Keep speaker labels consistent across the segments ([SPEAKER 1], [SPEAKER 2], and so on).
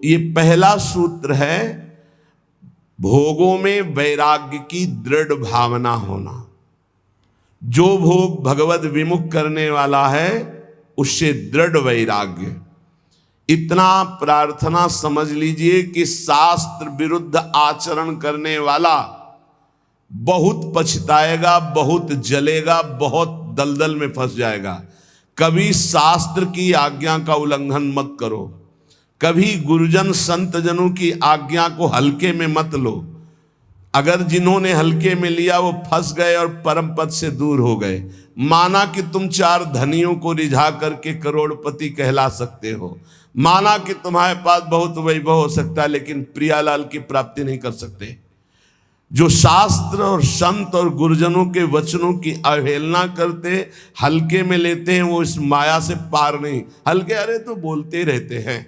[SPEAKER 1] ये पहला सूत्र है, भोगों में वैराग्य की दृढ़ भावना होना। जो भोग भगवत विमुख करने वाला है उससे दृढ़ वैराग्य। इतना प्रार्थना समझ लीजिए कि शास्त्र विरुद्ध आचरण करने वाला बहुत पछताएगा, बहुत जलेगा, बहुत दलदल में फंस जाएगा। कभी शास्त्र की आज्ञा का उल्लंघन मत करो, कभी गुरुजन संत जनों की आज्ञा को हल्के में मत लो। अगर जिन्होंने हल्के में लिया वो फंस गए और परम पद से दूर हो गए। माना कि तुम 4 धनियों को रिझा करके करोड़पति कहला सकते हो, माना कि तुम्हारे पास बहुत वैभव हो सकता है, लेकिन प्रियालाल की प्राप्ति नहीं कर सकते। जो शास्त्र और संत और गुरुजनों के वचनों की अवहेलना करते, हल्के में लेते हैं, वो इस माया से पार नहीं। हल्के अरे तो बोलते रहते हैं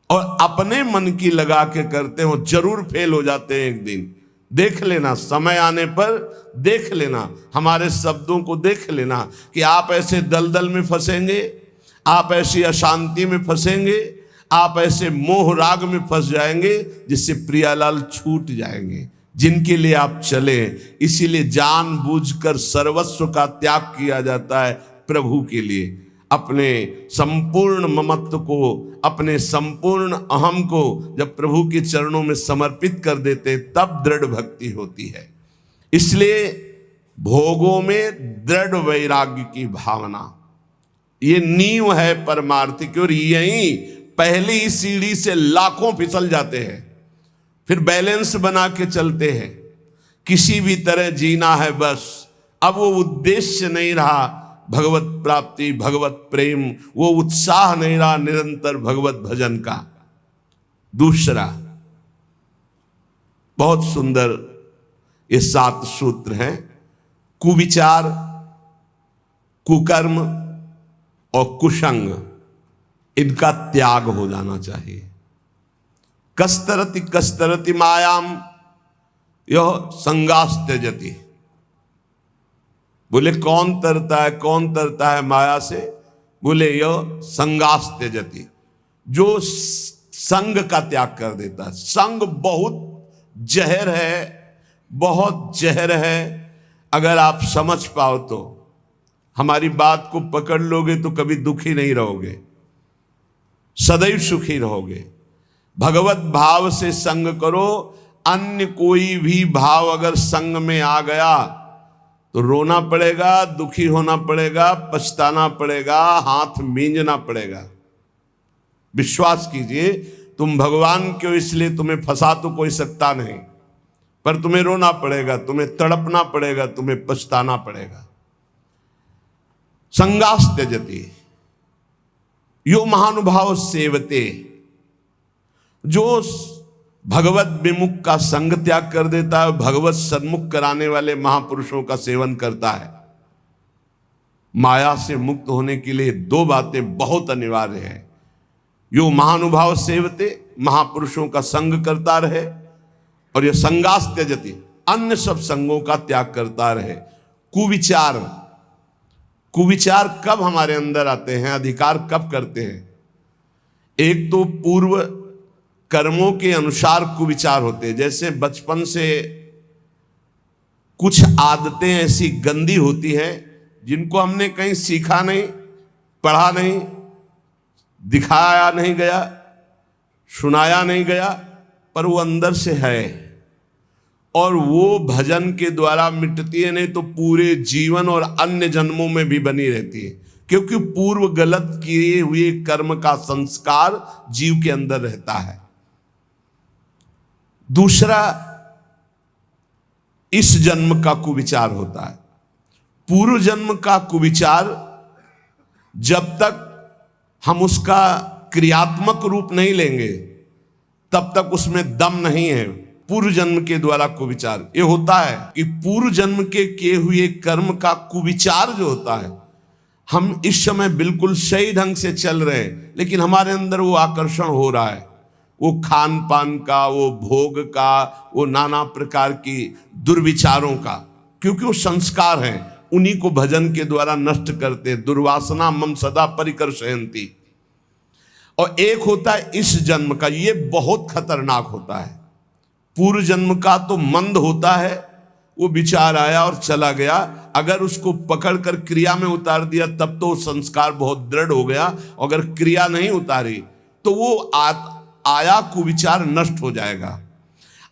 [SPEAKER 1] और अपने मन की लगा के करते हो, जरूर फेल हो जाते हैं एक दिन। देख लेना, समय आने पर देख लेना, हमारे शब्दों को देख लेना कि आप ऐसे दलदल में फंसेंगे, आप ऐसी अशांति में फंसेंगे, आप ऐसे मोह राग में फंस जाएंगे जिससे प्रियालाल छूट जाएंगे, जिनके लिए आप चले। इसीलिए जानबूझकर सर्वस्व का त्याग किया जाता है प्रभु के लिए। अपने संपूर्ण ममत्व को, अपने संपूर्ण अहम को जब प्रभु के चरणों में समर्पित कर देते तब दृढ़ भक्ति होती है। इसलिए भोगों में दृढ़ वैराग्य की भावना, ये नींव है परमार्थ की। और यही पहली सीढ़ी से लाखों फिसल जाते हैं, फिर बैलेंस बना के चलते हैं। किसी भी तरह जीना है बस। अब वो उद्देश्य नहीं रहा भगवत प्राप्ति, भगवत प्रेम, वो उत्साह नहीं रहा निरंतर भगवत भजन का। दूसरा बहुत सुंदर ये 7 सूत्र हैं। कुविचार, कुकर्म और कुसंग, इनका त्याग हो जाना चाहिए। कस्तरति कस्तरति मायाम यह संगास त्यजति। बोले कौन तरता है, कौन तरता है माया से? बोले यह संगास त्यजति, जो संग का त्याग कर देता है। संग बहुत जहर है, बहुत जहर है। अगर आप समझ पाओ तो, हमारी बात को पकड़ लोगे तो कभी दुखी नहीं रहोगे, सदैव सुखी रहोगे। भगवत भाव से संग करो। अन्य कोई भी भाव अगर संग में आ गया तो रोना पड़ेगा, दुखी होना पड़ेगा, पछताना पड़ेगा, हाथ मींजना पड़ेगा। विश्वास कीजिए, तुम भगवान के हो इसलिए तुम्हें फंसा तो कोई सकता नहीं, पर तुम्हें रोना पड़ेगा, तुम्हें तड़पना पड़ेगा, तुम्हें पछताना पड़ेगा। संगास त्यजति यो महानुभाव सेवते, जो भगवत विमुख का संग त्याग कर देता है, भगवत सन्मुख कराने वाले महापुरुषों का सेवन करता है। माया से मुक्त होने के लिए 2 बातें बहुत अनिवार्य है। यो महानुभाव सेवते, महापुरुषों का संग करता रहे, और यह संगास त्यजति, अन्य सब संगों का त्याग करता रहे। कुविचार, कुविचार कब हमारे अंदर आते हैं, अधिकार कब करते हैं? एक तो पूर्व कर्मों के अनुसार कुविचार होते हैं। जैसे बचपन से कुछ आदतें ऐसी गंदी होती हैं जिनको हमने कहीं सीखा नहीं, पढ़ा नहीं, दिखाया नहीं गया, सुनाया नहीं गया, पर वो अंदर से है और वो भजन के द्वारा मिटती है, नहीं तो पूरे जीवन और अन्य जन्मों में भी बनी रहती है, क्योंकि पूर्व गलत किए हुए कर्म का संस्कार जीव के अंदर रहता है। दूसरा, इस जन्म का कुविचार होता है। पूर्व जन्म का कुविचार जब तक हम उसका क्रियात्मक रूप नहीं लेंगे तब तक उसमें दम नहीं है। पूर्व जन्म के द्वारा कुविचार ये होता है कि पूर्व जन्म के किए हुए कर्म का कुविचार जो होता है, हम इस समय बिल्कुल सही ढंग से चल रहे हैं, लेकिन हमारे अंदर वो आकर्षण हो रहा है, वो खान पान का, वो भोग का, वो नाना प्रकार की दुर्विचारों का, क्योंकि वो संस्कार हैं, उन्हीं को भजन के द्वारा नष्ट करते। दुर्वासना मम सदा परिकर्षयन्ति। और एक होता है इस जन्म का। ये बहुत खतरनाक होता है। पूर्व जन्म का तो मंद होता है, वो विचार आया और चला गया, अगर उसको पकड़कर क्रिया में उतार दिया तब तो संस्कार बहुत दृढ़ हो गया। अगर क्रिया नहीं उतारी तो वो आया कुविचार नष्ट हो जाएगा।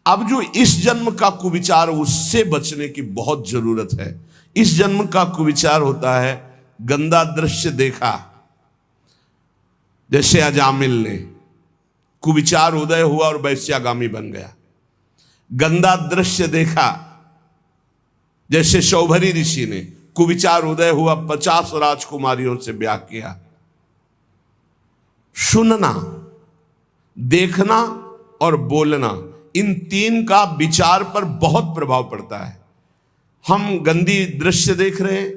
[SPEAKER 1] अब जो इस जन्म का कुविचार, उससे बचने की बहुत जरूरत है। इस जन्म का कुविचार होता है गंदा दृश्य देखा, जैसे अजामिल ने कुविचार उदय हुआ और वैश्यागामी बन गया। गंदा दृश्य देखा, जैसे शौभरी ऋषि ने कुविचार उदय हुआ, 50 राजकुमारियों से ब्याह किया। सुनना, देखना और बोलना, इन तीन का विचार पर बहुत प्रभाव पड़ता है। हम गंदी दृश्य देख रहे हैं,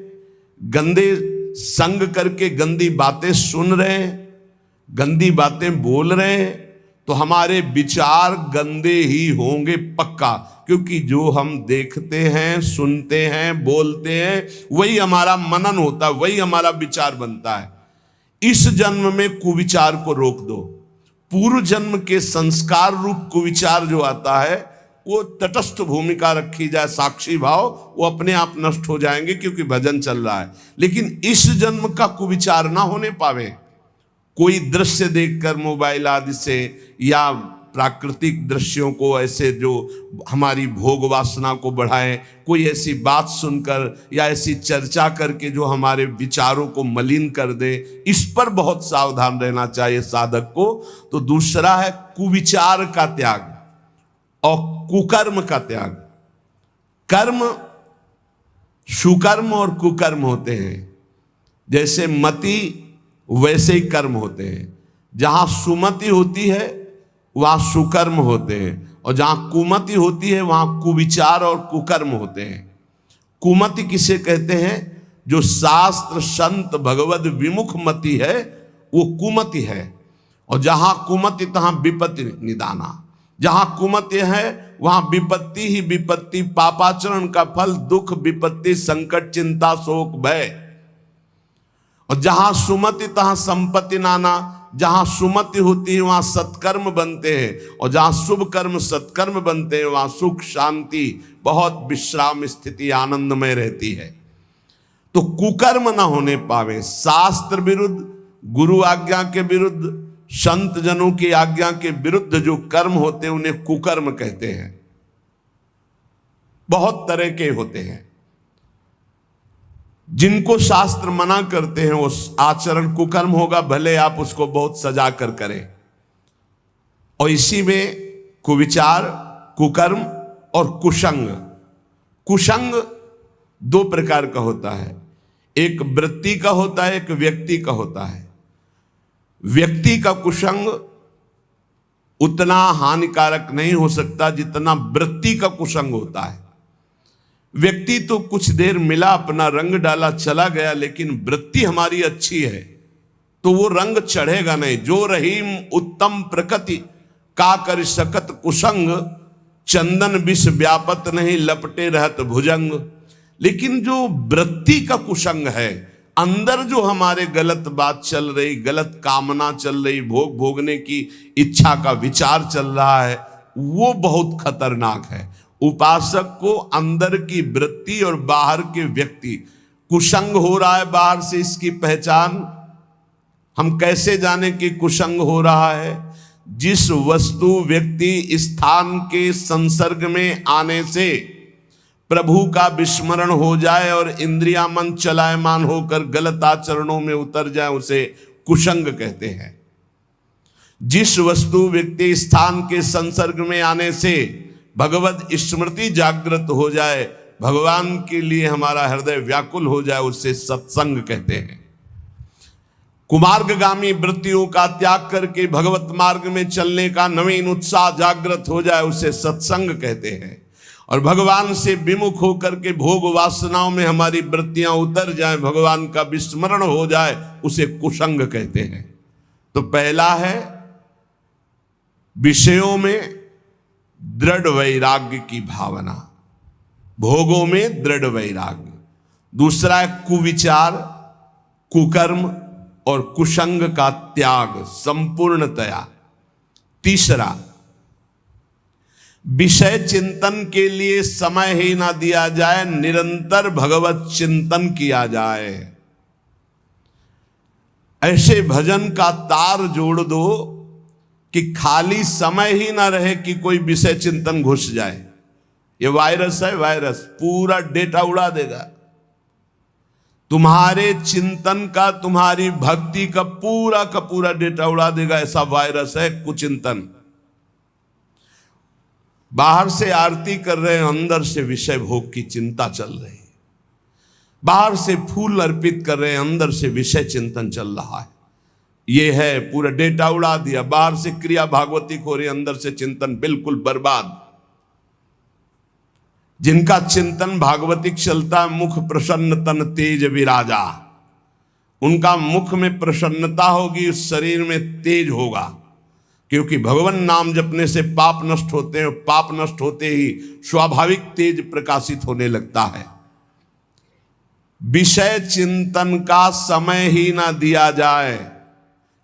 [SPEAKER 1] गंदे संग करके गंदी बातें सुन रहे हैं, गंदी बातें बोल रहे हैं, तो हमारे विचार गंदे ही होंगे पक्का। क्योंकि जो हम देखते हैं, सुनते हैं, बोलते हैं, वही हमारा मनन होता है, वही हमारा विचार बनता है। इस जन्म में कुविचार को रोक दो। पूर्व जन्म के संस्कार रूप कुविचार जो आता है, वो तटस्थ भूमिका रखी जाए, साक्षी भाव, वो अपने आप नष्ट हो जाएंगे क्योंकि भजन चल रहा है। लेकिन इस जन्म का कुविचार ना होने पावे। कोई दृश्य देखकर मोबाइल आदि से, या प्राकृतिक दृश्यों को ऐसे जो हमारी भोग वासना को बढ़ाएं, कोई ऐसी बात सुनकर या ऐसी चर्चा करके जो हमारे विचारों को मलिन कर दे, इस पर बहुत सावधान रहना चाहिए साधक को। तो दूसरा है कुविचार का त्याग और कुकर्म का त्याग। कर्म, सुकर्म और कुकर्म होते हैं। जैसे मति वैसे ही कर्म होते हैं। जहां सुमति होती है वहां सुकर्म होते हैं, और जहां कुमति होती है वहां कुविचार और कुकर्म होते हैं। कुमति किसे कहते हैं? जो शास्त्र संत भगवद विमुख मति है वो कुमति है। और जहां कुमति तहां विपत्ति निदाना। जहां कुमति है वहां विपत्ति ही विपत्ति, पापाचरण का फल दुख, विपत्ति, संकट, चिंता, शोक, भय। और जहां सुमति तहां संपत्ति नाना। जहां सुमति होती है वहां सत्कर्म बनते हैं, और जहां शुभ कर्म सत्कर्म बनते हैं वहां सुख, शांति, बहुत विश्राम स्थिति आनंदमय रहती है। तो कुकर्म ना होने पावे। शास्त्र विरुद्ध, गुरु आज्ञा के विरुद्ध, संत जनों की आज्ञा के विरुद्ध जो कर्म होते हैं उन्हें कुकर्म कहते हैं। बहुत तरह के होते हैं। जिनको शास्त्र मना करते हैं वो आचरण कुकर्म होगा, भले आप उसको बहुत सजा कर करें। और इसी में कुविचार, कुकर्म और कुसंग। कुसंग दो प्रकार का होता है, एक वृत्ति का होता है, एक व्यक्ति का होता है। व्यक्ति का कुसंग उतना हानिकारक नहीं हो सकता जितना वृत्ति का कुसंग होता है। व्यक्ति तो कुछ देर मिला, अपना रंग डाला, चला गया, लेकिन वृत्ति हमारी अच्छी है तो वो रंग चढ़ेगा नहीं। जो रहीम उत्तम प्रकृति का कर सकत कुसंग, चंदन विष व्यापत नहीं लपटे रहत भुजंग। लेकिन जो वृत्ति का कुसंग है, अंदर जो हमारे गलत बात चल रही, गलत कामना चल रही, भोग भोगने की इच्छा का विचार चल रहा है, वो बहुत खतरनाक है। उपासक को अंदर की वृत्ति और बाहर के व्यक्ति, कुसंग हो रहा है बाहर से, इसकी पहचान हम कैसे जाने कि कुसंग हो रहा है? जिस वस्तु व्यक्ति स्थान के संसर्ग में आने से प्रभु का विस्मरण हो जाए और इंद्रिया मन चलायमान होकर गलत आचरणों में उतर जाए, उसे कुसंग कहते हैं। जिस वस्तु व्यक्ति स्थान के संसर्ग में आने से भगवत स्मृति जागृत हो जाए, भगवान के लिए हमारा हृदय व्याकुल हो जाए, उसे सत्संग कहते हैं। कुमार्गगामी वृत्तियों का त्याग करके भगवत मार्ग में चलने का नवीन उत्साह जागृत हो जाए, उसे सत्संग कहते हैं। और भगवान से विमुख होकर के भोग वासनाओं में हमारी वृत्तियां उतर जाए, भगवान का विस्मरण हो जाए, उसे कुसंग कहते हैं। तो पहला है विषयों में दृढ़ वैराग्य की भावना, भोगों में दृढ़ वैराग्य। दूसरा है कुविचार, कुकर्म, और कुसंग का त्याग संपूर्णतया। तीसरा, विषय चिंतन के लिए समय ही ना दिया जाए, निरंतर भगवत चिंतन किया जाए। ऐसे भजन का तार जोड़ दो कि खाली समय ही ना रहे कि कोई विषय चिंतन घुस जाए। ये वायरस है, वायरस पूरा डेटा उड़ा देगा तुम्हारे चिंतन का, तुम्हारी भक्ति का पूरा डेटा उड़ा देगा। ऐसा वायरस है कुचिंतन। बाहर से आरती कर रहे हैं, अंदर से विषय भोग की चिंता चल रही है। बाहर से फूल अर्पित कर रहे हैं, अंदर से विषय चिंतन चल रहा है। ये है, पूरा डेटा उड़ा दिया। बाहर से क्रिया भागवतिक हो रही, अंदर से चिंतन बिल्कुल बर्बाद। जिनका चिंतन भागवतिक चलता है, मुख प्रसन्न तन तेज विराजा, उनका मुख में प्रसन्नता होगी, उस शरीर में तेज होगा। क्योंकि भगवान नाम जपने से पाप नष्ट होते हैं, पाप नष्ट होते ही स्वाभाविक तेज प्रकाशित होने लगता है। विषय चिंतन का समय ही ना दिया जाए।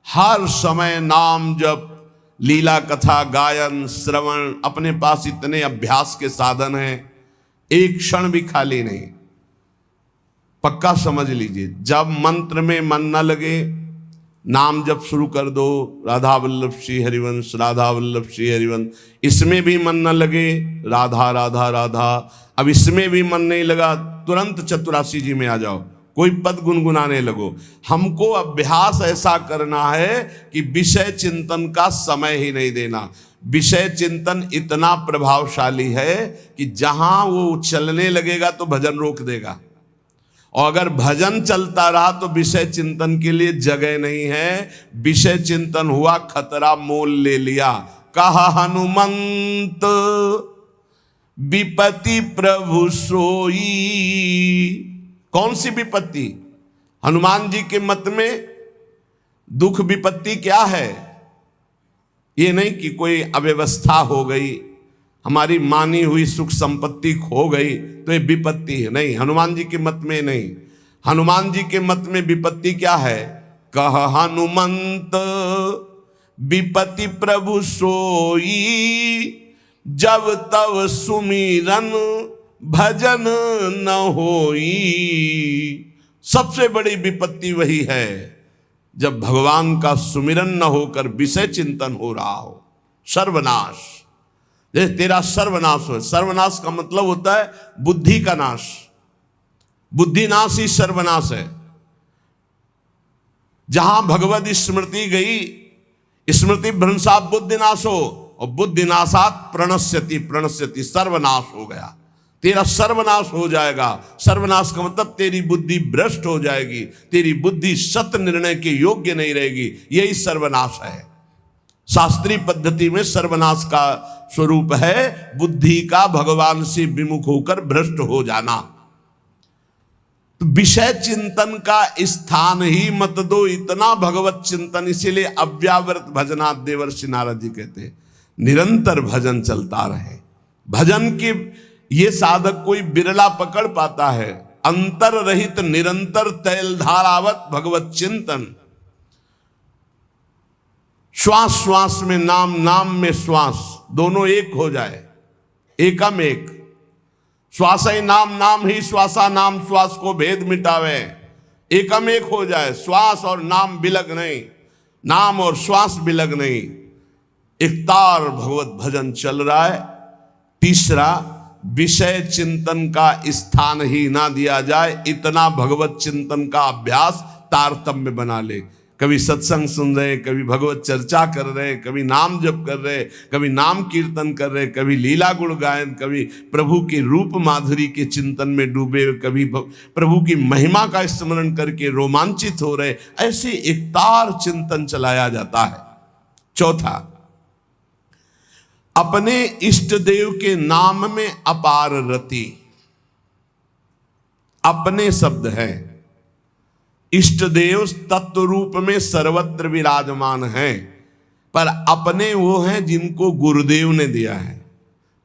[SPEAKER 1] हर समय नाम जप, लीला कथा गायन श्रवण, अपने पास इतने अभ्यास के साधन हैं, एक क्षण भी खाली नहीं। पक्का समझ लीजिए, जब मंत्र में मन न लगे, नाम जप शुरू कर दो, राधा वल्लभ श्री हरिवंश, राधा वल्लभ श्री हरिवंश। इसमें भी मन न लगे, राधा राधा राधा। अब इसमें भी मन नहीं लगा, तुरंत चतुरासी जी में आ जाओ, कोई पद गुनगुनाने लगो। हमको अभ्यास ऐसा करना है कि विषय चिंतन का समय ही नहीं देना। विषय चिंतन इतना प्रभावशाली है कि जहां वो चलने लगेगा तो भजन रोक देगा, और अगर भजन चलता रहा तो विषय चिंतन के लिए जगह नहीं है। विषय चिंतन हुआ, खतरा मोल ले लिया। कहा हनुमंत विपत्ति प्रभु सोई। कौन सी विपत्ति? हनुमान जी के मत में दुख विपत्ति क्या है? ये नहीं कि कोई अव्यवस्था हो गई, हमारी मानी हुई सुख संपत्ति खो गई तो ये विपत्ति है। नहीं, हनुमान जी के मत में नहीं। हनुमान जी के मत में विपत्ति क्या है? कह हनुमंत विपत्ति प्रभु सोई, जब तब सुमिरन भजन न होई। सबसे बड़ी विपत्ति वही है जब भगवान का सुमिरन न होकर विषय चिंतन हो रहा हो। सर्वनाश, जैसे तेरा सर्वनाश हो। सर्वनाश का मतलब होता है बुद्धि का नाश। बुद्धि नाश ही सर्वनाश है। जहां भगवत स्मृति गई, स्मृति भ्रंशा बुद्धि नाश हो, और बुद्धि नाशात प्रणश्यति, प्रणश्यति सर्वनाश हो गया। तेरा सर्वनाश हो जाएगा। सर्वनाश का मतलब तेरी बुद्धि भ्रष्ट हो जाएगी, तेरी बुद्धि सत्य निर्णय के योग्य नहीं रहेगी। यही सर्वनाश है। शास्त्रीय पद्धति में सर्वनाश का स्वरूप है बुद्धि का भगवान से विमुख होकर भ्रष्ट हो जाना। तो विषय चिंतन का स्थान ही मत दो, इतना भगवत चिंतन। इसीलिए अव्यावृत भजनात् देवर्षि नारद जी कहते हैं, निरंतर भजन चलता रहे। भजन के ये साधक कोई बिरला पकड़ पाता है। अंतर रहित निरंतर तैलधारावत भगवत चिंतन। श्वास श्वास में नाम, नाम में श्वास, दोनों एक हो जाए, एकम एक। श्वास ही नाम, नाम ही श्वासा, नाम श्वास को भेद मिटावे। एकम एक हो जाए, श्वास और नाम बिलग नहीं, नाम और श्वास बिलग नहीं। एकतार भगवत भजन चल रहा है। तीसरा, विषय चिंतन का स्थान ही ना दिया जाए, इतना भगवत चिंतन का अभ्यास तारतम्य बना ले। कभी सत्संग सुन रहे, कभी भगवत चर्चा कर रहे, कभी नाम जप कर रहे, कभी नाम कीर्तन कर रहे, कभी लीला गुण गायन, कभी प्रभु के रूप माधुरी के चिंतन में डूबे, कभी प्रभु की महिमा का स्मरण करके रोमांचित हो रहे। ऐसे एकतार चिंतन चलाया जाता है। चौथा, अपने इष्ट देव के नाम में अपार रति। अपने शब्द है, इष्ट देव तत्व रूप में सर्वत्र विराजमान हैं, पर अपने वो हैं जिनको गुरुदेव ने दिया है।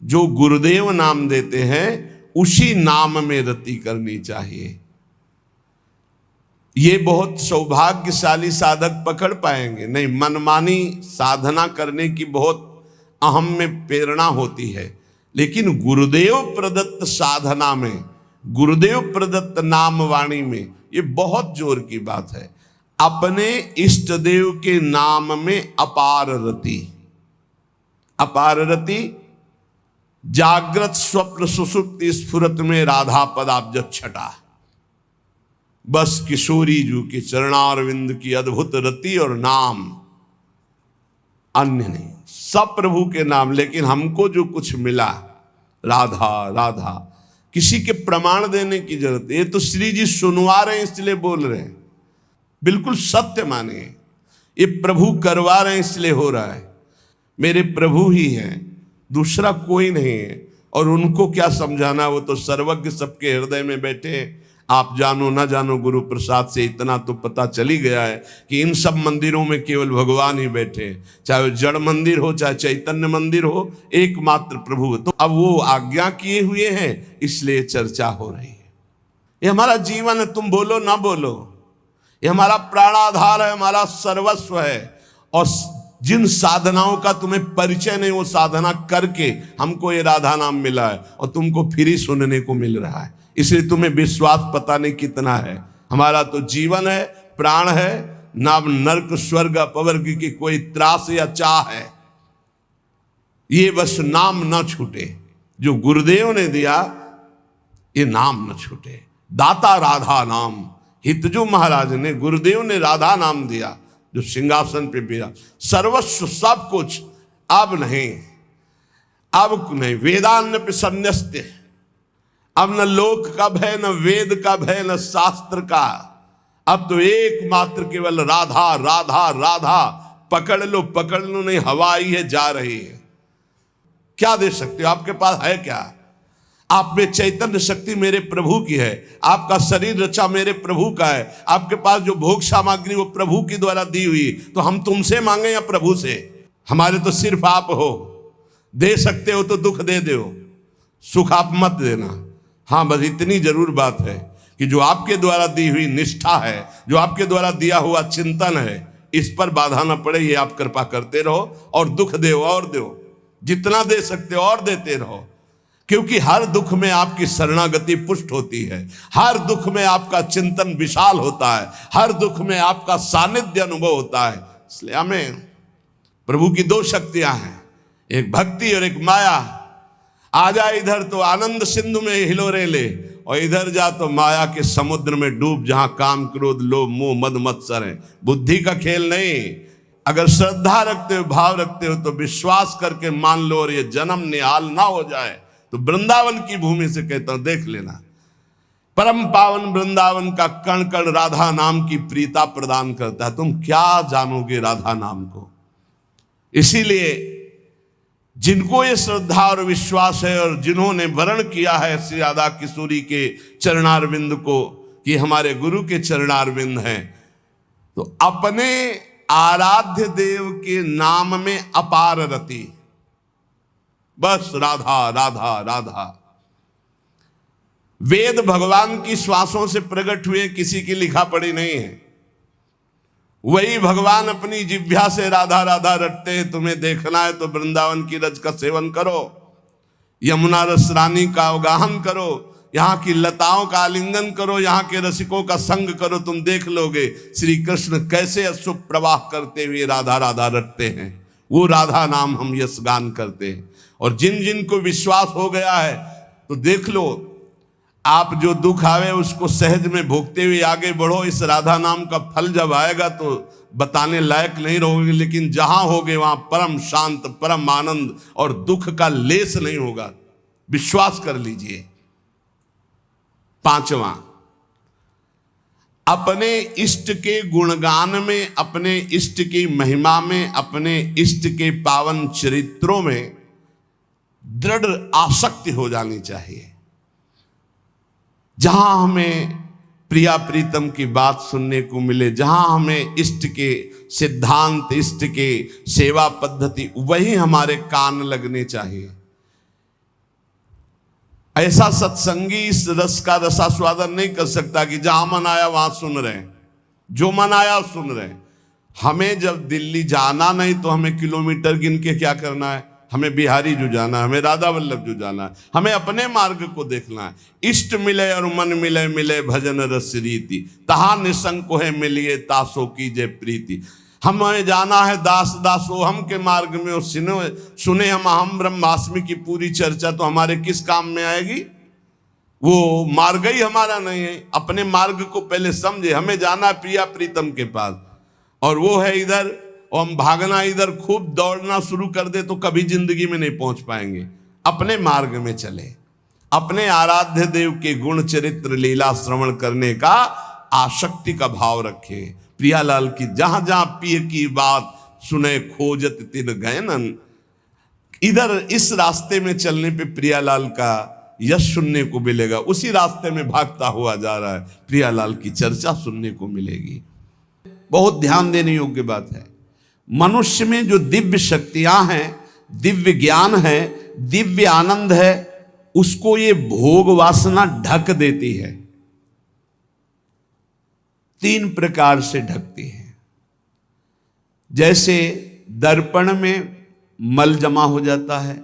[SPEAKER 1] जो गुरुदेव नाम देते हैं उसी नाम में रति करनी चाहिए। ये बहुत सौभाग्यशाली साधक पकड़ पाएंगे। नहीं, मनमानी साधना करने की बहुत अहम में प्रेरणा होती है, लेकिन गुरुदेव प्रदत्त साधना में, गुरुदेव प्रदत्त नाम वाणी में ये बहुत जोर की बात है। अपने इष्ट देव के नाम में अपार रति, अपार रति, जागृत स्वप्न सुषुप्ति स्फुरत में राधा पदाब्ज छटा। बस किशोरी जू की चरणारविंद की अद्भुत रति और नाम, अन्य नहीं, सब प्रभु के नाम। लेकिन हमको जो कुछ मिला, राधा राधा, किसी के प्रमाण देने की जरूरत, ये तो श्री जी सुनवा रहे हैं इसलिए बोल रहे हैं, बिल्कुल सत्य माने, ये प्रभु करवा रहे हैं इसलिए हो रहा है। मेरे प्रभु ही हैं, दूसरा कोई नहीं है। और उनको क्या समझाना, वो तो सर्वज्ञ सबके हृदय में बैठे। आप जानो ना जानो, गुरु प्रसाद से इतना तो पता चली गया है कि इन सब मंदिरों में केवल भगवान ही बैठे, चाहे जड़ मंदिर हो चाहे चैतन्य मंदिर हो, एकमात्र प्रभु। तो अब वो आज्ञा किए हुए हैं, इसलिए चर्चा हो रही है। ये हमारा जीवन है, तुम बोलो ना बोलो, ये हमारा प्राणाधार है, हमारा सर्वस्व है। और जिन साधनाओं का तुम्हें परिचय नहीं, वो साधना करके हमको ये राधा नाम मिला है और तुमको फ्री सुनने को मिल रहा है, इसलिए तुम्हें विश्वास पता नहीं कितना है। हमारा तो जीवन है, प्राण है, ना नर्क स्वर्ग अपवर्ग की कोई त्रास या चाह है। ये बस नाम न छूटे, जो गुरुदेव ने दिया ये नाम न छूटे। दाता राधा नाम, हितजू महाराज ने, गुरुदेव ने राधा नाम दिया, जो सिंहासन पे बिरा, सर्वस्व सब कुछ। अब नहीं, अब नहीं, वेदान्न पे संन्यस्त, अब न लोक का भय, न वेद का भय, न शास्त्र का। अब तो एकमात्र केवल राधा राधा राधा। पकड़ लो पकड़ लो, नहीं हवाई है, जा रही है। क्या दे सकते हो? आपके पास है क्या? आप में चैतन्य शक्ति मेरे प्रभु की है, आपका शरीर रचा मेरे प्रभु का है, आपके पास जो भोग सामग्री वो प्रभु की द्वारा दी हुई। तो हम तुमसे मांगे या प्रभु से? हमारे तो सिर्फ आप हो। दे सकते हो तो दुख दे दो, सुख आप मत देना। हाँ, बस इतनी जरूर बात है कि जो आपके द्वारा दी हुई निष्ठा है, जो आपके द्वारा दिया हुआ चिंतन है, इस पर बाधा न पड़े, ये आप कृपा करते रहो। और दुख दो और दो, जितना दे सकते हो और देते रहो, क्योंकि हर दुख में आपकी शरणागति पुष्ट होती है, हर दुख में आपका चिंतन विशाल होता है, हर दुख में आपका सानिध्य अनुभव होता है। इसलिए हमें प्रभु की दो शक्तियां हैं, एक भक्ति और एक माया। आ जा इधर तो आनंद सिंधु में हिलोरे ले, और इधर जा तो माया के समुद्र में डूब, जहां काम क्रोध लोभ मोह मद मत्सर है। बुद्धि का खेल नहीं। अगर श्रद्धा रखते हो, भाव रखते हो, तो विश्वास करके मान लो, और ये जन्म निहाल ना हो जाए तो वृंदावन की भूमि से कहता हूं, देख लेना, परम पावन वृंदावन का कण कण राधा नाम की प्रीता प्रदान करता है। तुम क्या जानोगे राधा नाम को? इसीलिए जिनको ये श्रद्धा और विश्वास है, और जिन्होंने वर्ण किया है श्री राधा किशोरी के चरणारविंद को कि हमारे गुरु के चरणारविंद हैं, तो अपने आराध्य देव के नाम में अपार रति, बस राधा राधा राधा। वेद भगवान की श्वासों से प्रकट हुए, किसी की लिखा पढ़ी नहीं है। वही भगवान अपनी जिह्वा से राधा राधा रटते हैं। तुम्हें देखना है तो वृंदावन की रज का सेवन करो, यमुना रस रानी का अवगाहन करो, यहाँ की लताओं का आलिंगन करो, यहाँ के रसिकों का संग करो, तुम देख लोगे श्री कृष्ण कैसे अशुभ प्रवाह करते हुए राधा राधा रटते हैं। वो राधा नाम हम यश गान करते हैं। और जिन जिन को विश्वास हो गया है तो देख लो, आप जो दुख आवे उसको सहज में भोगते हुए आगे बढ़ो। इस राधा नाम का फल जब आएगा तो बताने लायक नहीं रहोगे, लेकिन जहां होगे वहां परम शांत, परम आनंद और दुख का लेस नहीं होगा, विश्वास कर लीजिए। पांचवा, अपने इष्ट के गुणगान में, अपने इष्ट की महिमा में, अपने इष्ट के पावन चरित्रों में दृढ़ आसक्ति हो जानी चाहिए। जहां हमें प्रिया प्रीतम की बात सुनने को मिले, जहां हमें इष्ट के सिद्धांत, इष्ट के सेवा पद्धति, वही हमारे कान लगने चाहिए। ऐसा सत्संगी इस रस का रसास्वादन नहीं कर सकता कि जहां मन आया वहां सुन रहे हैं। जो मन आया सुन रहे हैं। हमें जब दिल्ली जाना नहीं तो हमें किलोमीटर गिन के क्या करना है, हमें बिहारी जो जाना है, हमें राधा वल्लभ जो जाना है, हमें अपने मार्ग को देखना है। इष्ट मिले और मन मिले, मिले भजन रस रीति, तहा निसंको है मिलिए तासो की जय प्रीति। हमें जाना है दास दासो हम के मार्ग में, और सुने हम अहम ब्रह्मास्मि की पूरी चर्चा, तो हमारे किस काम में आएगी? वो मार्ग ही हमारा नहीं है। अपने मार्ग को पहले समझे। हमें जाना है प्रिया प्रीतम के पास, और वो है इधर, और हम भागना इधर, खूब दौड़ना शुरू कर दे तो कभी जिंदगी में नहीं पहुंच पाएंगे। अपने मार्ग में चले, अपने आराध्य देव के गुण चरित्र लीला श्रवण करने का आसक्ति का भाव रखे। प्रियालाल की जहां जहां पिय की बात सुने खोजत तिन गयनन, इधर इस रास्ते में चलने पे प्रियालाल का यश सुनने को मिलेगा। उसी रास्ते में भागता हुआ जा रहा है, प्रियालाल की चर्चा सुनने को मिलेगी। बहुत ध्यान देने योग्य बात है। मनुष्य में जो दिव्य शक्तियां हैं, दिव्य ज्ञान है, दिव्य आनंद है, उसको ये भोग वासना ढक देती है। 3 प्रकार से ढकती है। जैसे दर्पण में मल जमा हो जाता है,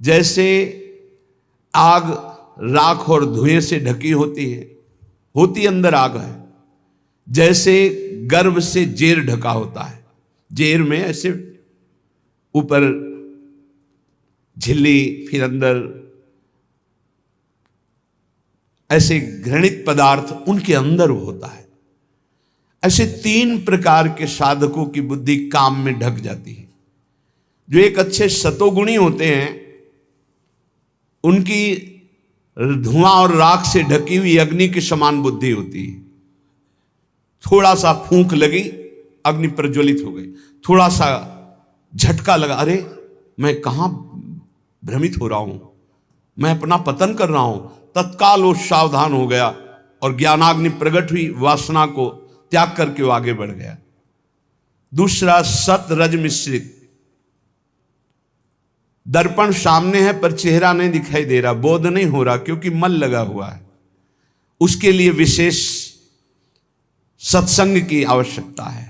[SPEAKER 1] जैसे आग राख और धुएं से ढकी होती है, होती अंदर आग है। जैसे गर्भ से जेर ढका होता है, जेर में ऐसे ऊपर झिल्ली, फिर अंदर ऐसे घृणित पदार्थ उनके अंदर होता है। ऐसे 3 प्रकार के साधकों की बुद्धि काम में ढक जाती है। जो एक अच्छे सतोगुणी होते हैं, उनकी धुआं और राख से ढकी हुई अग्नि के समान बुद्धि होती है। थोड़ा सा फूंक लगी, अग्नि प्रज्वलित हो गई। थोड़ा सा झटका लगा, अरे मैं कहां भ्रमित हो रहा हूं, मैं अपना पतन कर रहा हूं, तत्काल वो सावधान हो गया और ज्ञानाग्नि प्रकट हुई, वासना को त्याग करके वो आगे बढ़ गया। दूसरा सत रज मिश्रित, दर्पण सामने है पर चेहरा नहीं दिखाई दे रहा, बोध नहीं हो रहा क्योंकि मल लगा हुआ है। उसके लिए विशेष सत्संग की आवश्यकता है।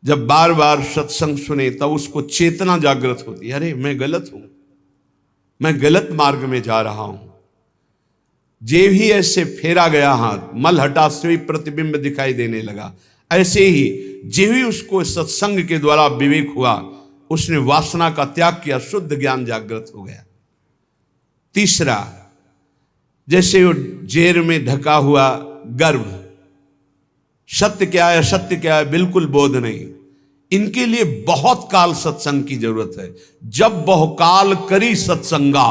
[SPEAKER 1] जब बार बार सत्संग सुने तब उसको चेतना जागृत होती है, अरे मैं गलत हूं, मैं गलत मार्ग में जा रहा हूं। जे भी ऐसे फेरा गया हाथ, मल हटा से प्रतिबिंब दिखाई देने लगा। ऐसे ही जे भी उसको सत्संग के द्वारा विवेक हुआ, उसने वासना का त्याग किया, शुद्ध ज्ञान जागृत हो गया। तीसरा, जैसे वो जेर में ढका हुआ गर्भ, सत्य क्या है असत्य क्या है बिल्कुल बोध नहीं। इनके लिए बहुत काल सत्संग की जरूरत है। जब बहुकाल करी सत्संगा,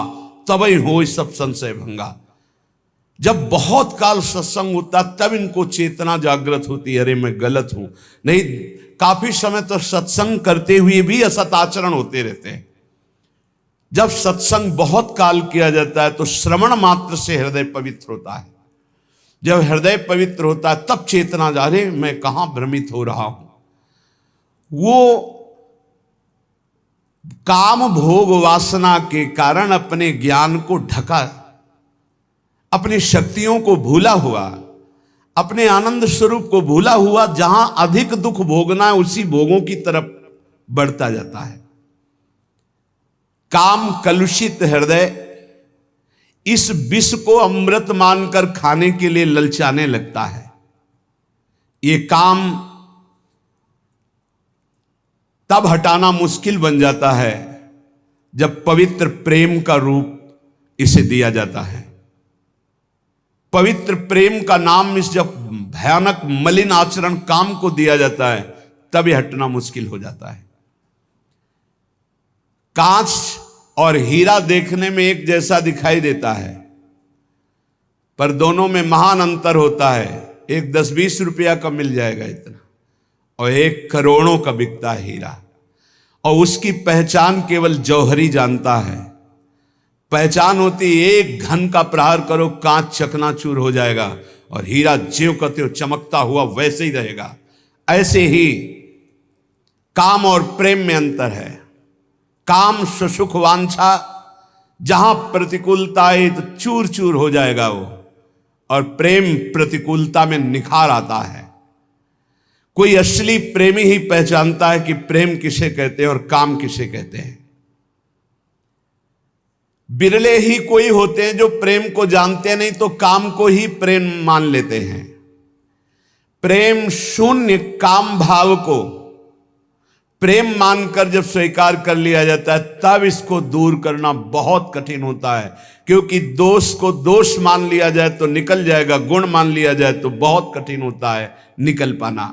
[SPEAKER 1] तबई हो सब संशय भंगा। जब बहुत काल सत्संग होता तब इनको चेतना जागृत होती है, अरे मैं गलत हूं। नहीं, काफी समय तो सत्संग करते हुए भी असत आचरण होते रहते हैं। जब सत्संग बहुत काल किया जाता है तो श्रवण मात्र से हृदय पवित्र होता है। जब हृदय पवित्र होता है तब चेतना जा, अरे मैं कहां भ्रमित हो रहा हूं। वो काम भोग वासना के कारण अपने ज्ञान को ढका, अपनी शक्तियों को भूला हुआ, अपने आनंद स्वरूप को भूला हुआ, जहां अधिक दुख भोगना है उसी भोगों की तरफ बढ़ता जाता है। काम कलुषित हृदय इस विष को अमृत मानकर खाने के लिए ललचाने लगता है। ये काम तब हटाना मुश्किल बन जाता है जब पवित्र प्रेम का रूप इसे दिया जाता है। पवित्र प्रेम का नाम इस जब भयानक मलिन आचरण काम को दिया जाता है, तब यह हटना मुश्किल हो जाता है। कांच और हीरा देखने में एक जैसा दिखाई देता है, पर दोनों में महान अंतर होता है। एक 10-20 रुपया का मिल जाएगा इतना, और एक करोड़ों का बिकता है हीरा। और उसकी पहचान केवल जौहरी जानता है। पहचान होती, एक घन का प्रहार करो कांच चकनाचूर हो जाएगा, और हीरा ज्यों का त्यों चमकता हुआ वैसे ही रहेगा। ऐसे ही काम और प्रेम में अंतर है। काम सुसुख वांछा, जहां प्रतिकूलता है तो चूर चूर हो जाएगा वो, और प्रेम प्रतिकूलता में निखार आता है। कोई असली प्रेमी ही पहचानता है कि प्रेम किसे कहते हैं और काम किसे कहते हैं। बिरले ही कोई होते हैं जो प्रेम को जानते नहीं तो काम को ही प्रेम मान लेते हैं। प्रेम शून्य काम भाव को प्रेम मानकर जब स्वीकार कर लिया जाता है तब इसको दूर करना बहुत कठिन होता है, क्योंकि दोष को दोष मान लिया जाए तो निकल जाएगा, गुण मान लिया जाए तो बहुत कठिन होता है निकल पाना।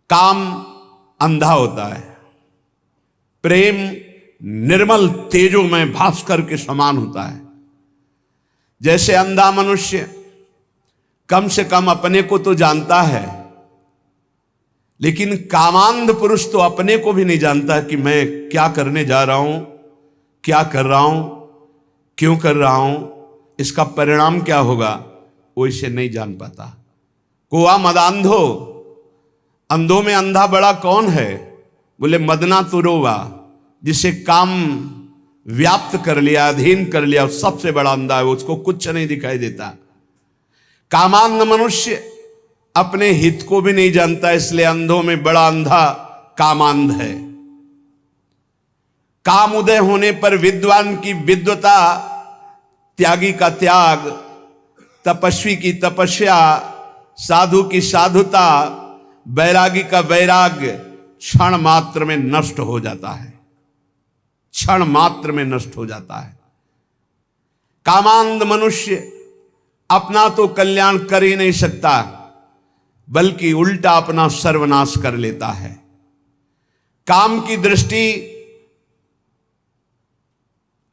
[SPEAKER 1] काम अंधा होता है, प्रेम निर्मल तेजोमय भास्कर के समान होता है। जैसे अंधा मनुष्य कम से कम अपने को तो जानता है, लेकिन कामांध पुरुष तो अपने को भी नहीं जानता कि मैं क्या करने जा रहा हूं, क्या कर रहा हूं, क्यों कर रहा हूं, इसका परिणाम क्या होगा, वो इसे नहीं जान पाता। कोआ मदांधो, अंधों में अंधा बड़ा कौन है? बोले मदना तुरोवा, जिसे काम व्याप्त कर लिया, अधीन कर लिया, सबसे बड़ा अंधा है, उसको कुछ नहीं दिखाई देता। कामांध मनुष्य अपने हित को भी नहीं जानता, इसलिए अंधों में बड़ा अंधा कामांध है। काम उदय होने पर विद्वान की विद्वता, त्यागी का त्याग, तपस्वी की तपस्या, साधु की साधुता, वैरागी का वैराग्य क्षण मात्र में नष्ट हो जाता है, क्षण मात्र में नष्ट हो जाता है। कामांध मनुष्य अपना तो कल्याण कर ही नहीं सकता, बल्कि उल्टा अपना सर्वनाश कर लेता है। काम की दृष्टि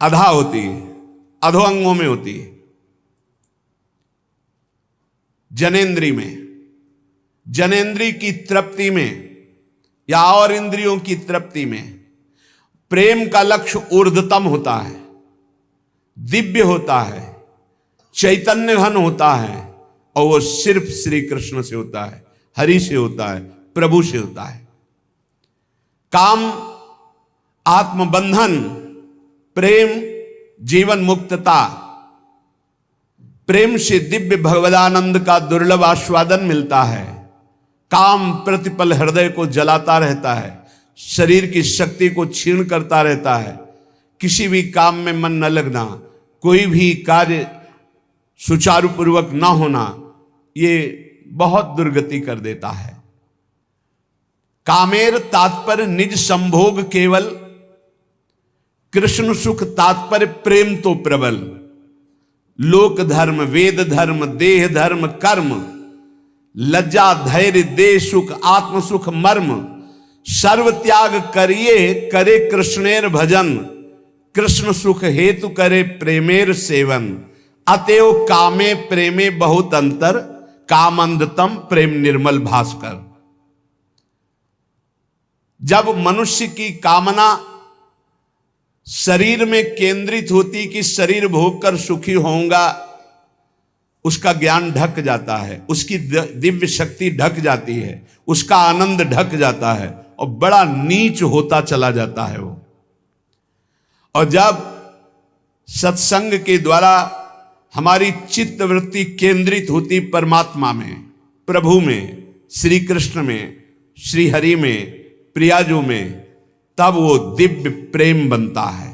[SPEAKER 1] अधा होती है, अधो अंगों में होती है, जनेंद्री में, जनेंद्री की तृप्ति में या और इंद्रियों की तृप्ति में। प्रेम का लक्ष्य ऊर्ध्वतम होता है, दिव्य होता है, चैतन्य घन होता है, और वो सिर्फ श्री कृष्ण से होता है, हरि से होता है, प्रभु से होता है। काम आत्मबंधन, प्रेम जीवन मुक्तता। प्रेम से दिव्य भगवदानंद का दुर्लभ आस्वादन मिलता है। काम प्रतिपल हृदय को जलाता रहता है, शरीर की शक्ति को क्षीण करता रहता है। किसी भी काम में मन न लगना, कोई भी कार्य सुचारू पूर्वक न होना, ये बहुत दुर्गति कर देता है। कामेर तात्पर्य निज संभोग केवल, कृष्ण सुख तात्पर्य प्रेम तो प्रबल। लोक धर्म, वेद धर्म, देह धर्म, कर्म, लज्जा धैर्य देह सुख, आत्म सुख मर्म, सर्व त्याग करिए करे कृष्णेर भजन, कृष्ण सुख हेतु करे प्रेमेर सेवन। अतएव कामे प्रेमे बहुत अंतर, कामंधतम प्रेम निर्मल भास्कर। जब मनुष्य की कामना शरीर में केंद्रित होती कि शरीर भोग कर सुखी होऊंगा, उसका ज्ञान ढक जाता है, उसकी दिव्य शक्ति ढक जाती है, उसका आनंद ढक जाता है और बड़ा नीच होता चला जाता है वो। और जब सत्संग के द्वारा हमारी चित्त वृत्ति केंद्रित होती परमात्मा में, प्रभु में, श्री कृष्ण में, श्री हरि में, प्रियाजू में, तब वो दिव्य प्रेम बनता है।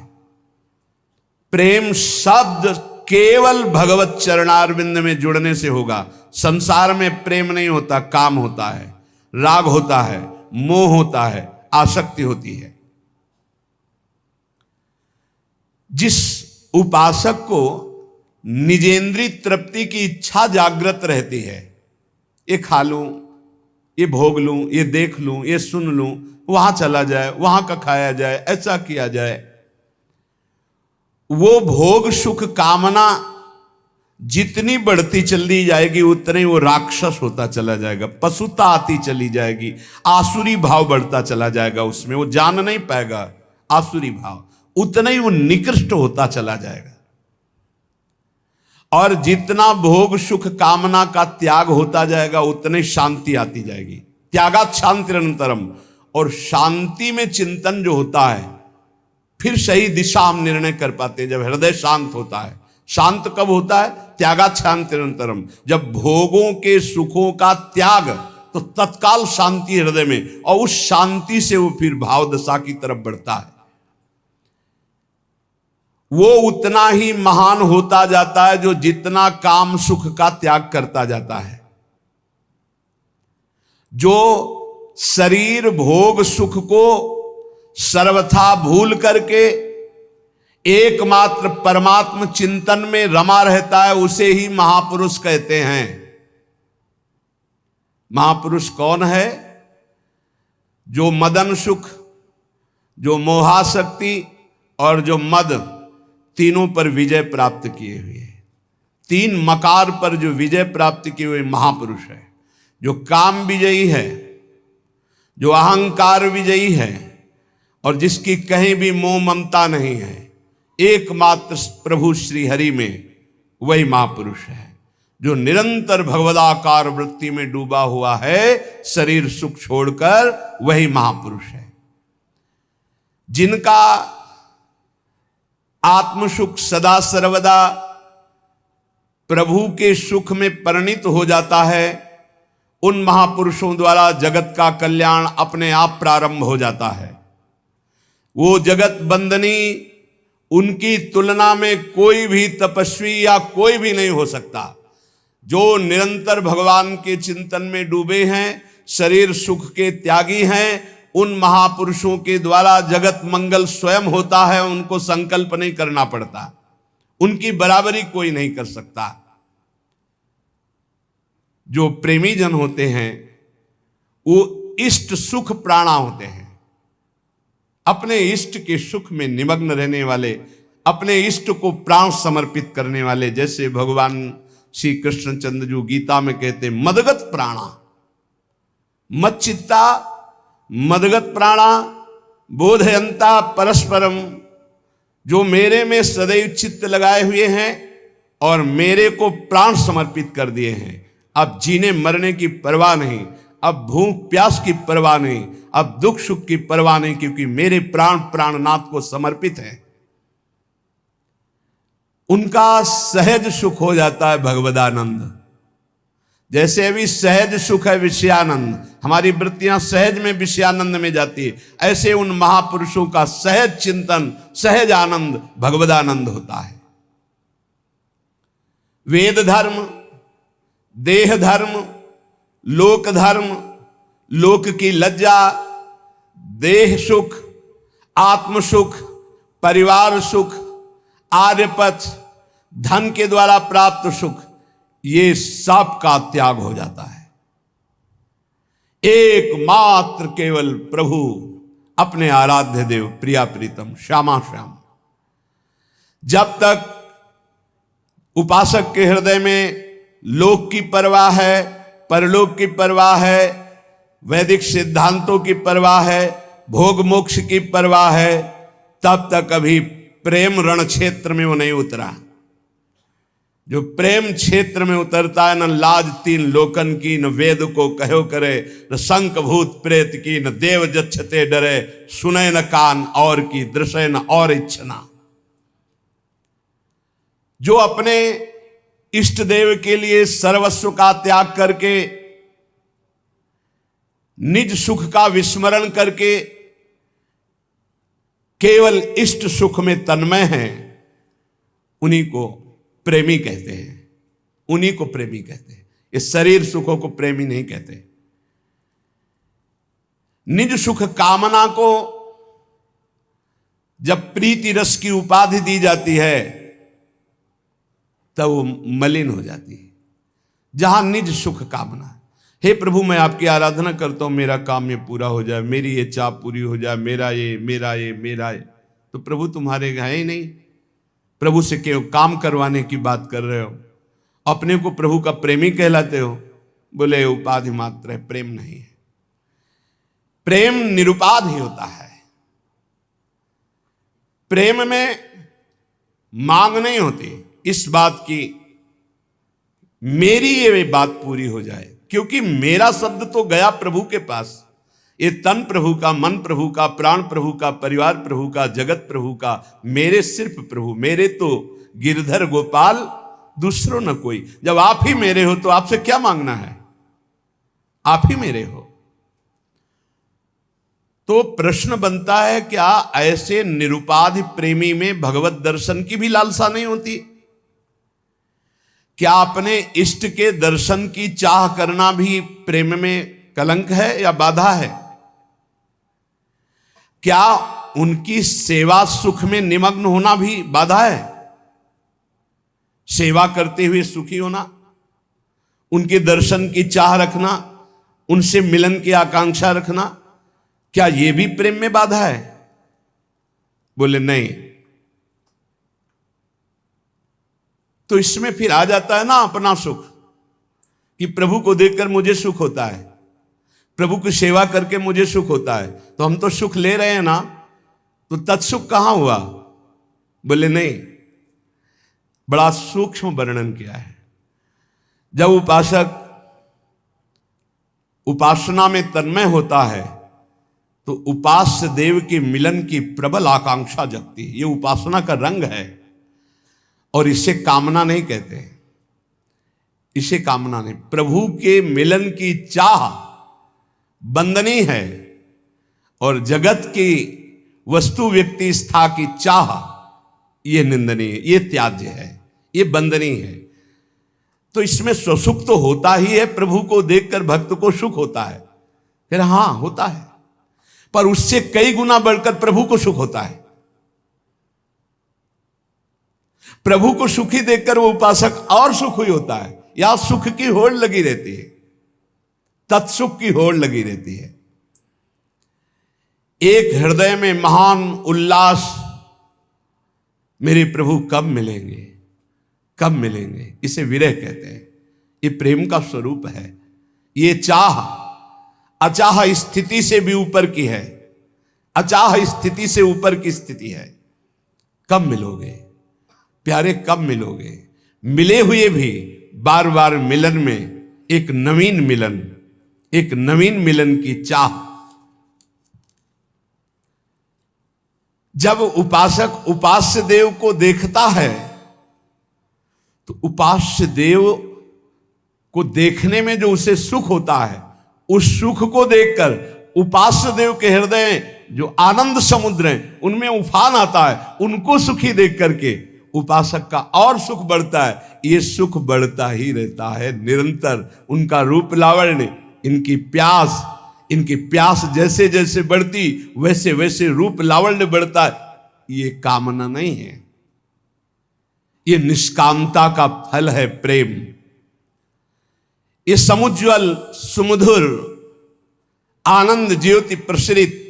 [SPEAKER 1] प्रेम शब्द केवल भगवत चरणारविंद में जुड़ने से होगा। संसार में प्रेम नहीं होता, काम होता है, राग होता है, मोह होता है, आसक्ति होती है। जिस उपासक को निजेंद्री तृप्ति की इच्छा जागृत रहती है, ये खा लूं, ये भोग लूं, ये देख लूं, ये सुन लूं, वहां चला जाए, वहां का खाया जाए, ऐसा किया जाए, वो भोग सुख कामना जितनी बढ़ती चली जाएगी उतने वो राक्षस होता चला जाएगा, पशुता आती चली जाएगी, आसुरी भाव बढ़ता चला जाएगा, उसमें वो जान नहीं पाएगा आसुरी भाव, उतना ही वो निकृष्ट होता चला जाएगा। और जितना भोग सुख कामना का त्याग होता जाएगा उतनी शांति आती जाएगी। त्यागात शांति अनंतरम। और शांति में चिंतन जो होता है, फिर सही दिशा हम निर्णय कर पाते हैं। जब हृदय शांत होता है, शांत कब होता है? त्यागात शांति निरंतरम। जब भोगों के सुखों का त्याग, तो तत्काल शांति हृदय में, और उस शांति से वो फिर भाव दशा की तरफ बढ़ता है। वो उतना ही महान होता जाता है जो जितना काम सुख का त्याग करता जाता है। जो शरीर भोग सुख को सर्वथा भूल करके एकमात्र परमात्म चिंतन में रमा रहता है, उसे ही महापुरुष कहते हैं। महापुरुष कौन है? जो मदन सुख, जो मोहाशक्ति और जो मद, तीनों पर विजय प्राप्त किए हुए, तीन मकार पर जो विजय प्राप्त किए हुए महापुरुष है। जो काम विजयी है, जो अहंकार विजयी है, और जिसकी कहीं भी मोह ममता नहीं है, एकमात्र प्रभु श्री हरि में, वही महापुरुष है। जो निरंतर भगवदाकार वृत्ति में डूबा हुआ है, शरीर सुख छोड़कर, वही महापुरुष है। जिनका आत्मसुख सदा सर्वदा प्रभु के सुख में परिणित हो जाता है, उन महापुरुषों द्वारा जगत का कल्याण अपने आप प्रारंभ हो जाता है। वो जगत बंदनी, उनकी तुलना में कोई भी तपस्वी या कोई भी नहीं हो सकता। जो निरंतर भगवान के चिंतन में डूबे हैं, शरीर सुख के त्यागी हैं, उन महापुरुषों के द्वारा जगत मंगल स्वयं होता है। उनको संकल्प नहीं करना पड़ता, उनकी बराबरी कोई नहीं कर सकता। जो प्रेमी जन होते हैं, वो इष्ट सुख प्राणा होते हैं। अपने इष्ट के सुख में निमग्न रहने वाले, अपने इष्ट को प्राण समर्पित करने वाले, जैसे भगवान श्री कृष्णचंद्र जी गीता में कहते, मदगत प्राणा, मच्चित्ता मदगत प्राणा बोधयंता परस्परम। जो मेरे में सदैव चित्त लगाए हुए हैं और मेरे को प्राण समर्पित कर दिए हैं। अब जीने मरने की परवाह नहीं, अब भूख प्यास की परवाह नहीं, अब दुख सुख की परवाह नहीं, क्योंकि मेरे प्राण प्राणनाथ को समर्पित है। उनका सहज सुख हो जाता है भगवदानंद। जैसे अभी सहज सुख है विषयानंद, हमारी वृत्तियां सहज में विषयानंद में जाती है, ऐसे उन महापुरुषों का सहज चिंतन, सहज आनंद भगवदानंद होता है। वेद धर्म, देह धर्म, लोक धर्म, लोक की लज्जा, देह सुख, आत्म सुख, परिवार सुख, आर्यपथ, धन के द्वारा प्राप्त सुख, ये सब का त्याग हो जाता है। एकमात्र केवल प्रभु, अपने आराध्य देव, प्रिया प्रीतम, श्यामा श्याम। जब तक उपासक के हृदय में लोक की परवाह है, परलोक की परवाह है, वैदिक सिद्धांतों की परवाह है, भोग मोक्ष की परवाह है, तब तक अभी प्रेम रण क्षेत्र में वो नहीं उतरा। जो प्रेम क्षेत्र में उतरता है, न लाज तीन लोकन की, न वेद को कहो करे, न शंख भूत प्रेत की, न देव जच्छते डरे, सुने न कान और की, दृश्य न और इच्छना। जो अपने इष्ट देव के लिए सर्वस्व का त्याग करके, निज सुख का विस्मरण करके केवल इष्ट सुख में तन्मय हैं, उन्हीं को प्रेमी कहते हैं। उन्हीं को प्रेमी कहते हैं। इस शरीर सुखों को प्रेमी नहीं कहते। निज सुख कामना को जब प्रीति रस की उपाधि दी जाती है, तब वो मलिन हो जाती है। जहां निज सुख कामना, हे प्रभु मैं आपकी आराधना करता हूं, मेरा काम ये पूरा हो जाए, मेरी ये चाह पूरी हो जाए, मेरा ये मेरा ये मेरा ये, तो प्रभु तुम्हारे है ही नहीं। प्रभु से केवल काम करवाने की बात कर रहे हो, अपने को प्रभु का प्रेमी कहलाते हो। बोले उपाधि मात्र है, प्रेम नहीं है। प्रेम निरुपाधि होता है। प्रेम में मांग नहीं होती इस बात की मेरी ये बात पूरी हो जाए, क्योंकि मेरा शब्द तो गया प्रभु के पास। ये तन प्रभु का, मन प्रभु का, प्राण प्रभु का, परिवार प्रभु का, जगत प्रभु का, मेरे सिर्फ प्रभु, मेरे तो गिरधर गोपाल दूसरों न कोई। जब आप ही मेरे हो तो आपसे क्या मांगना है, आप ही मेरे हो। तो प्रश्न बनता है, क्या ऐसे निरुपाधि प्रेमी में भगवत दर्शन की भी लालसा नहीं होती? क्या अपने इष्ट के दर्शन की चाह करना भी प्रेम में कलंक है या बाधा है? क्या उनकी सेवा सुख में निमग्न होना भी बाधा है? सेवा करते हुए सुखी होना, उनके दर्शन की चाह रखना, उनसे मिलन की आकांक्षा रखना, क्या यह भी प्रेम में बाधा है? बोले नहीं। तो इसमें फिर आ जाता है ना अपना सुख, कि प्रभु को देखकर मुझे सुख होता है, प्रभु की सेवा करके मुझे सुख होता है, तो हम तो सुख ले रहे हैं ना, तो तत्सुख कहां हुआ? बोले नहीं। बड़ा सूक्ष्म वर्णन किया है। जब उपासक उपासना में तन्मय होता है तो उपास्य देव के मिलन की प्रबल आकांक्षा जगती है। ये उपासना का रंग है और इसे कामना नहीं कहते, इसे कामना नहीं। प्रभु के मिलन की चाह बंदनीय है और जगत की वस्तु व्यक्ति स्था की चाह ये निंदनीय है, ये त्याज्य है, ये बंदनीय है। तो इसमें स्वसुख तो होता ही है, प्रभु को देखकर भक्त को सुख होता है, फिर हां होता है, पर उससे कई गुना बढ़कर प्रभु को सुख होता है। प्रभु को सुखी देखकर वो उपासक और सुखी होता है, या सुख की होड़ लगी रहती है, तत्सुख की होड़ लगी रहती है। एक हृदय में महान उल्लास, मेरे प्रभु कब मिलेंगे, कब मिलेंगे, इसे विरह कहते हैं। ये प्रेम का स्वरूप है। ये चाह अचाह स्थिति से भी ऊपर की है, अचाह स्थिति से ऊपर की स्थिति है। कब मिलोगे प्यारे, कब मिलोगे? मिले हुए भी बार बार मिलन में एक नवीन मिलन, एक नवीन मिलन की चाह। जब उपासक उपास्य देव को देखता है तो उपास्य देव को देखने में जो उसे सुख होता है, उस सुख को देखकर उपास्य देव के हृदय जो आनंद समुद्र है उनमें उफान आता है। उनको सुखी देख करके उपासक का और सुख बढ़ता है। ये सुख बढ़ता ही रहता है निरंतर। उनका रूप लावण्य, इनकी प्यास जैसे जैसे बढ़ती वैसे वैसे रूप लावण्य बढ़ता है। ये कामना नहीं है, ये निष्कामता का फल है प्रेम। ये समुज्वल सुमधुर आनंद ज्योति प्रसरित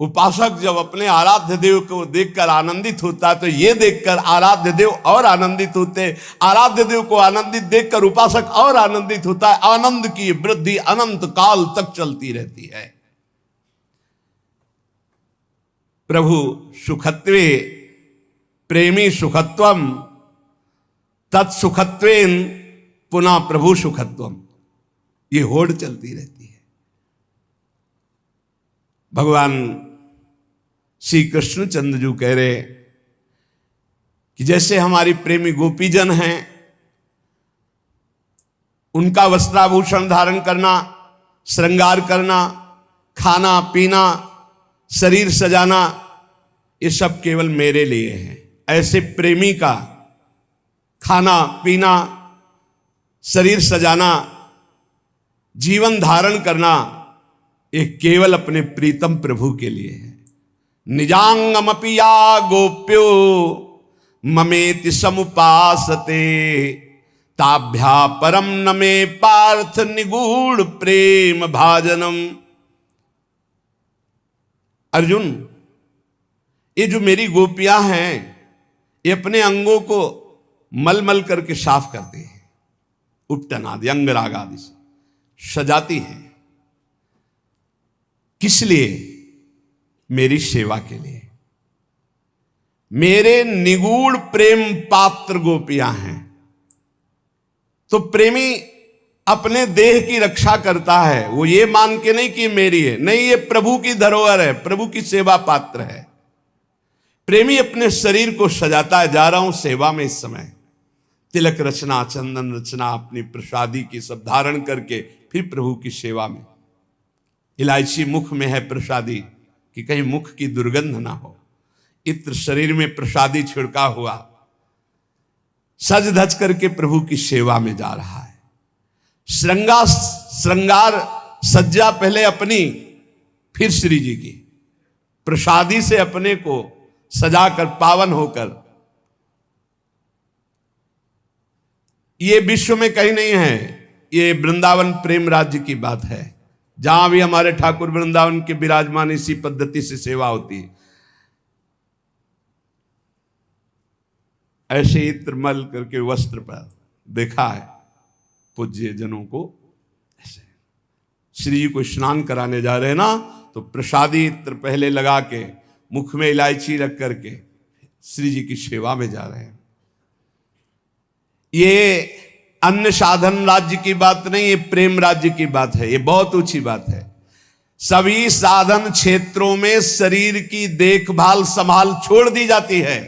[SPEAKER 1] उपासक जब अपने आराध्य देव को देखकर आनंदित होता है तो ये देखकर आराध्य देव और आनंदित होते हैं। आराध्य देव को आनंदित देखकर उपासक और आनंदित होता है। आनंद की वृद्धि अनंत काल तक चलती रहती है। प्रभु सुखत्वे प्रेमी सुखत्वम तत्सुखत्वेन पुनः प्रभु सुखत्वम, ये होड़ चलती रहती है। भगवान श्री कृष्ण चंद्र जी कह रहे कि जैसे हमारी प्रेमी गोपीजन हैं, उनका वस्त्राभूषण धारण करना, श्रृंगार करना, खाना पीना, शरीर सजाना, ये सब केवल मेरे लिए है। ऐसे प्रेमी का खाना पीना, शरीर सजाना, जीवन धारण करना, ये केवल अपने प्रीतम प्रभु के लिए है। निजांगमपि या गोप्यो ममेति समुपासते ताभ्या परम न मे पार्थ निगूढ़ प्रेम भाजनम। अर्जुन, ये जो मेरी गोपियां हैं ये अपने अंगों को मलमल करके साफ करती हैं, उपटन आदि अंगराग आदि से सजाती हैं। किस लिए? मेरी सेवा के लिए। मेरे निगूढ़ प्रेम पात्र गोपियां हैं। तो प्रेमी अपने देह की रक्षा करता है, वो ये मान के नहीं कि मेरी है, नहीं, ये प्रभु की धरोहर है, प्रभु की सेवा पात्र है। प्रेमी अपने शरीर को सजाता है, जा रहा हूं सेवा में इस समय, तिलक रचना, चंदन रचना, अपनी प्रसादी की सब धारण करके फिर प्रभु की सेवा में। इलायची मुख में है प्रसादी कि कहीं मुख की दुर्गंध ना हो, इत्र शरीर में प्रसादी छिड़का हुआ, सज धज करके प्रभु की सेवा में जा रहा है। श्रृंगार सज्जा पहले अपनी, फिर श्री जी की, प्रसादी से अपने को सजाकर पावन होकर। ये विश्व में कहीं नहीं है, ये वृंदावन प्रेम राज्य की बात है, जहां भी हमारे ठाकुर वृंदावन के विराजमान इसी पद्धति से सेवा होती है। ऐसे इत्र मल करके वस्त्र पर देखा है पूज्य जनों को, ऐसे श्री जी को स्नान कराने जा रहे हैं ना, तो प्रसादी इत्र पहले लगा के मुख में इलायची रख करके श्री जी की सेवा में जा रहे हैं। ये अन्य साधन राज्य की बात नहीं, ये प्रेम राज्य की बात है, ये बहुत ऊंची बात है। सभी साधन क्षेत्रों में शरीर की देखभाल संभाल छोड़ दी जाती है,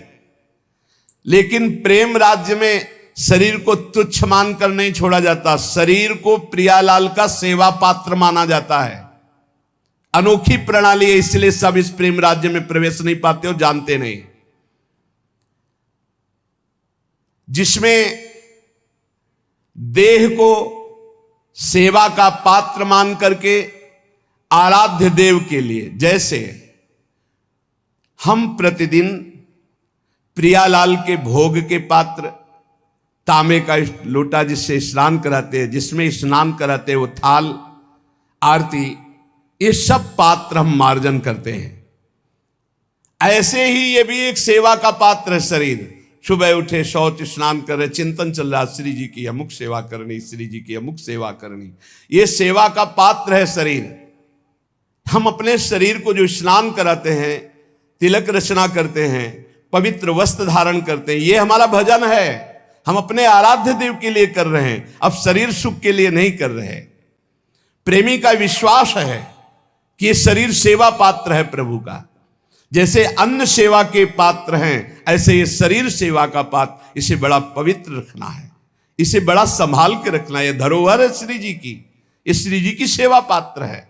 [SPEAKER 1] लेकिन प्रेम राज्य में शरीर को तुच्छ मानकर नहीं छोड़ा जाता, शरीर को प्रियालाल का सेवा पात्र माना जाता है। अनोखी प्रणाली है, इसलिए सब इस प्रेम राज्य में प्रवेश नहीं पाते और जानते नहीं, जिसमें देह को सेवा का पात्र मान करके आराध्य देव के लिए, जैसे हम प्रतिदिन प्रियालाल के भोग के पात्र, तांबे का लोटा जिससे स्नान कराते हैं, जिसमें स्नान कराते हैं वो थाल, आरती, ये सब पात्र हम मार्जन करते हैं। ऐसे ही ये भी एक सेवा का पात्र है शरीर। सुबह उठे, शौच स्नान करे, चिंतन चल रहा, श्री जी की अमुक सेवा करनी, श्री जी की अमुक सेवा करनी, ये सेवा का पात्र है शरीर। हम अपने शरीर को जो स्नान कराते हैं, तिलक रचना करते हैं, पवित्र वस्त्र धारण करते हैं, ये हमारा भजन है, हम अपने आराध्य देव के लिए कर रहे हैं, अब शरीर सुख के लिए नहीं कर रहे। प्रेमी का विश्वास है कि ये शरीर सेवा पात्र है प्रभु का, जैसे अन्न सेवा के पात्र हैं, ऐसे ये शरीर सेवा का पात्र, इसे बड़ा पवित्र रखना है, इसे बड़ा संभाल के रखना है। ये धरोहर है श्री जी की, ये श्री जी की सेवा पात्र है।